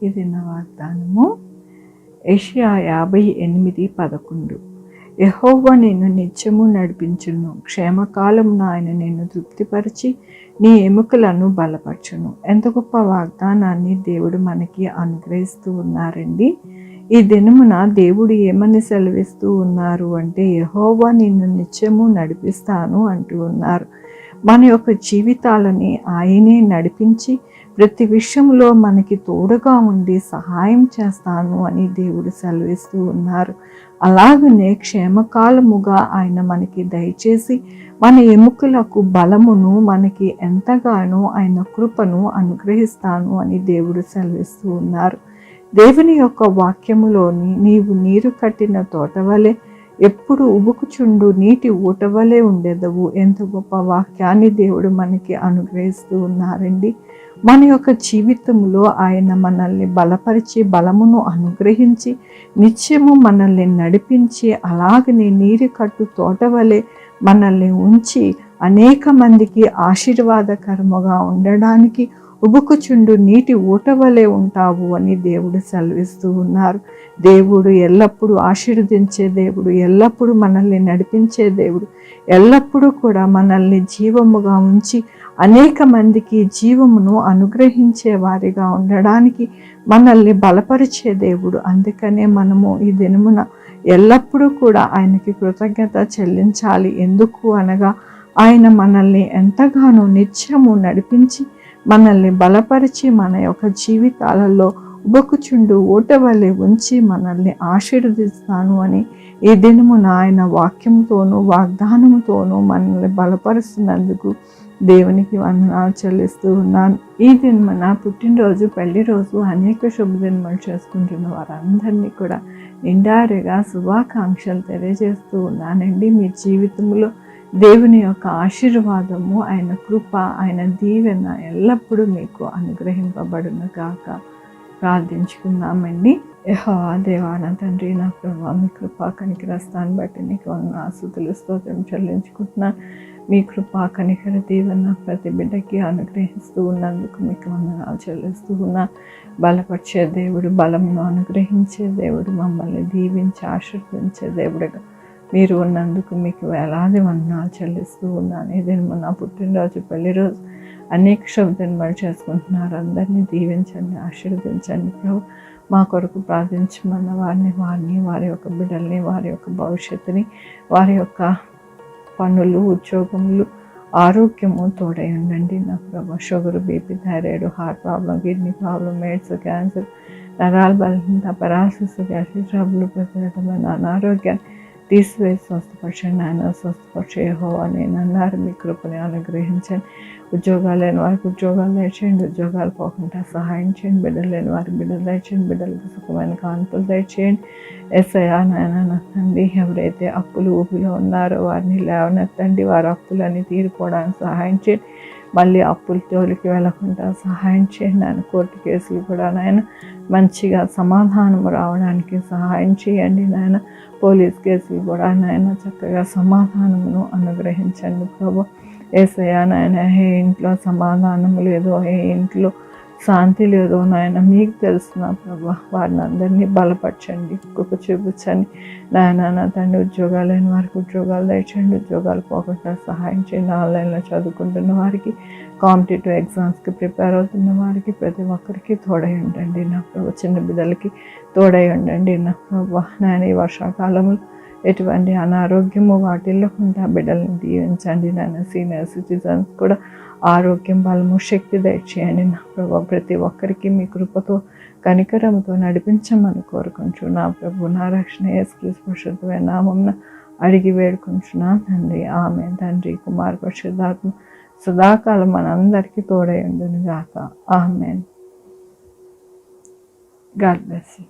ఇది నా వాగ్దానము. యెషయా 58:11. యెహోవా నిన్ను నిత్యము నడిపించును, క్షేమకాలమున ఆయన నిన్ను తృప్తిపరిచి నీ ఎముకలను బలపరచును. ఎంత గొప్ప వాగ్దానాన్ని దేవుడు మనకి అనుగ్రహిస్తూ ఉన్నారండి. ఈ దినమున దేవుడు ఏమని సెలవిస్తూ ఉన్నారు అంటే, యెహోవా నిన్ను నిత్యము నడిపిస్తాను అంటూ ఉన్నారు. మన యొక్క జీవితాలని ఆయనే నడిపించి ప్రతి విషయంలో మనకి తోడుగా ఉండి సహాయం చేస్తాను అని దేవుడు సెలవిస్తూ ఉన్నారు. అలాగనే క్షేమకాలముగా ఆయన మనకి దయచేసి మన ఎముకలకు బలమును, మనకి ఎంతగానో ఆయన కృపను అనుగ్రహిస్తాను అని దేవుడు సెలవిస్తూ ఉన్నారు. దేవుని యొక్క వాక్యములోని నీవు నీరు కట్టిన తోటవలే ఎప్పుడు ఉబుకుచుండు నీటి ఊటవలే ఉండేదవు. ఎంత గొప్ప వాక్యాన్ని దేవుడు మనకి అనుగ్రహిస్తూ ఉన్నారండి. మన యొక్క జీవితంలో ఆయన మనల్ని బలపరిచి బలమును అనుగ్రహించి నిత్యము మనల్ని నడిపించి అలాగనే నీరు కట్టు తోటవలే మనల్ని ఉంచి అనేక మందికి ఆశీర్వాదకరముగా ఉండడానికి ఉబుకుచుండు నీటి ఊటవలే ఉంటావు అని దేవుడు సెలవిస్తూ ఉన్నారు. దేవుడు ఎల్లప్పుడూ ఆశీర్వదించే దేవుడు, ఎల్లప్పుడూ మనల్ని నడిపించే దేవుడు, ఎల్లప్పుడూ కూడా మనల్ని జీవముగా ఉంచి అనేక మందికి జీవమును అనుగ్రహించే వారిగా ఉండడానికి మనల్ని బలపరిచే దేవుడు. అందుకనే మనము ఈ దినమున ఎల్లప్పుడూ కూడా ఆయనకి కృతజ్ఞత చెల్లించాలి. ఎందుకు అనగా ఆయన మనల్ని ఎంతగానో నిత్యము నడిపించి మనల్ని బలపరిచి మన యొక్క జీవితాలలో ఉబకుచుండు ఊటవలే ఉంచి మనల్ని ఆశీర్వదిస్తాను అని ఈ దినమున ఆయన వాక్యంతోనూ వాగ్దానముతోనూ మనల్ని బలపరుస్తున్నందుకు దేవునికి వందనాలు చెల్లిస్తూ ఉన్నాను. ఈ దినమున పుట్టినరోజు, పెళ్లి రోజు, అనేక శుభదినములు చేసుకుంటున్న వారందరినీ కూడా నిండారుగా శుభాకాంక్షలు తెలియజేస్తూ ఉన్నానండి. మీ జీవితంలో దేవుని యొక్క ఆశీర్వాదము, ఆయన కృప, ఆయన దీవెన ఎల్లప్పుడూ మీకు అనుగ్రహింపబడును గాక. ప్రార్థించుకుందామండి. యెహోవా దేవా నా తండ్రి, నా ప్రభువా, మీ కృపా కనికరస్తాన్ని బట్టి నీకు స్తుతులు స్తోత్రం చెల్లించుకుంటున్నాను. మీ కృపా కనికర దీవెన ప్రతి బిడ్డకి అనుగ్రహిస్తూ ఉన్నందుకు మీకు వందనాలు చెల్లిస్తూ ఉన్నాను. బలపరిచే దేవుడు, బలమును అనుగ్రహించే దేవుడు, మమ్మల్ని దీవించి ఆశీర్వదించే దేవుడుగా మీరు ఉన్నందుకు మీకు వేలాది వందనాలు చెల్లిస్తూ ఉన్నాను. ఇదేమో నా పుట్టినరోజు, పెళ్లి రోజు, అనేక శుభదినాలు చేసుకుంటున్నారు. అందరినీ దీవించండి, ఆశీర్వదించండి ప్రభు. మా కొరకు ప్రార్థించమన్న వారిని వారి యొక్క బిడ్డల్ని, వారి యొక్క భవిష్యత్తుని, వారి యొక్క పనులు, ఉద్యోగములు, ఆరోగ్యము తోడై ఉండండి నా ప్రభు. Sugar, BP, thyroid, heart problem, kidney problem, AIDS, cancer, నరాల బలహీనత, పెరాలసిస్, గ్యాస్ట్రిక్ ట్రబుల్, ప్రతి రకమైన అనారోగ్యాన్ని తీసివేసి స్వస్థపరచండి. ఆయన స్వస్థపరిచే యెహోవా నేను అన్నారు. మీ కృపని అనుగ్రహించండి. ఉద్యోగాలు లేని వారికి ఉద్యోగాలు దయచేయండి, ఉద్యోగాలు పోకుండా సహాయం చేయండి. బిడ్డలు లేని వారికి బిడ్డలు దయచేయండి, బిడ్డలకు సుఖమైన కాన్పులు దయచేయండి. యేసయ్యా నాయన నా తండ్రి, ఎవరైతే అప్పులు ఊపిలో ఉన్నారో వారిని లేవనెత్తండి. వారి అప్పులన్నీ తీరిపోవడానికి సహాయం చేయండి. మళ్ళీ అప్పుల జోలికి వెళ్ళకుండా సహాయం చేయండి. ఆయన కోర్టు కేసులు కూడా నాయన మంచిగా సమాధానం రావడానికి సహాయం చేయండి. నాయన పోలీస్ కేసులు కూడా నాయన చక్కగా సమాధానమును అనుగ్రహించండి ప్రభు. యేసయ్యా నాయన, ఏ ఇంట్లో సమాధానం లేదో, ఏ ఇంట్లో శాంతి లేదో నాయన మీకు తెలుసు ప్రభు. వారిని అందరినీ బలపరచండి, కృప చూపించండి నాయన. నా తండ్రి, ఉద్యోగాలు లేని వారికి ఉద్యోగాలు దయచేయండి, ఉద్యోగాలు పోకుండా సహాయం చేయండి. ఆన్లైన్లో చదువుకుంటున్న వారికి, కాంపిటేటివ్ ఎగ్జామ్స్కి ప్రిపేర్ అవుతున్న వారికి, ప్రతి ఒక్కరికి తోడై ఉండండి నా ప్రభు. చిన్న బిడ్డలకి తోడై ఉండండి నా ప్రభు. నాయన, ఈ వర్షాకాలంలో ఎటువంటి అనారోగ్యము వాటిల్లకుండా బిడ్డలను దీవించండి నాయన. సీనియర్ సిటిజన్స్ కూడా ఆరోగ్యం, బలము, శక్తి దయచేయండి నా ప్రభు. ప్రతి ఒక్కరికి మీ కృపతో, కనికరంతో నడిపించమని కోరుకుంటున్నా ప్రభు. నా రక్షణ యేసుక్రీస్తు పరిశుద్ధమైన నామమున అడిగి వేడుకుంటున్నా తండ్రి. ఆమేన్. తండ్రి, కుమార్, పరిశుద్ధాత్మ సదాకాలం మనందరికీ తోడై ఉండును గాక. ఆమేన్. God bless you.